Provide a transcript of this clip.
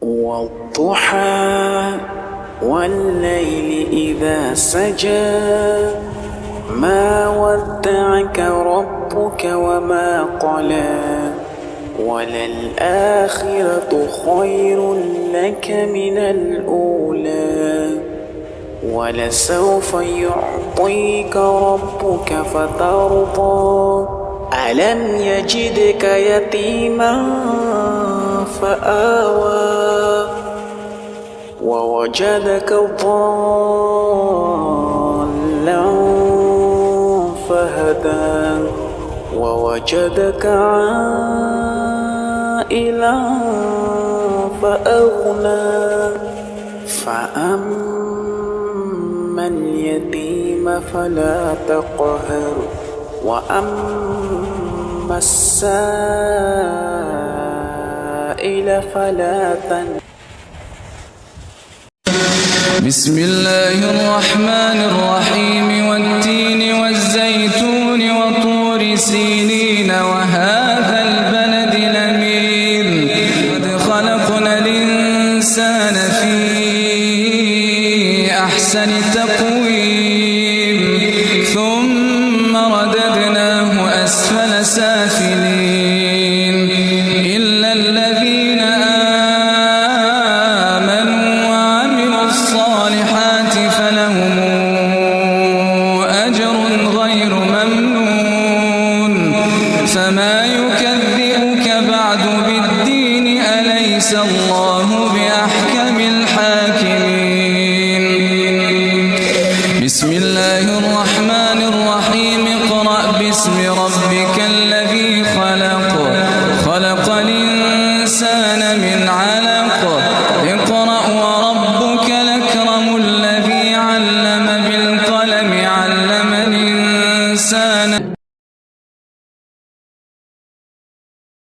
والضحى والليل إذا سجى ما ودعك ربك وما قلى وللآخرة خير لك من الأولى ولسوف يعطيك ربك فترضى ألم يجدك يتيما فآوى ووجدك ضالا فهدى ووجدك عائلا فأغنى فأما اليتيم فلا تقهر وأما السائل فلا تنهر. بسم الله الرحمن الرحيم والتين والزيتون وطور سينين وهذا البلد الأمين قد خلقنا الإنسان في أحسن تقويم ثم رددناه أسفل سافلين إلا الذين آمنوا وعملوا الصالحات فلهم أجر غير ممنون فما يكذبك بعد بالدين أليس الله بأحكم الحاكمين.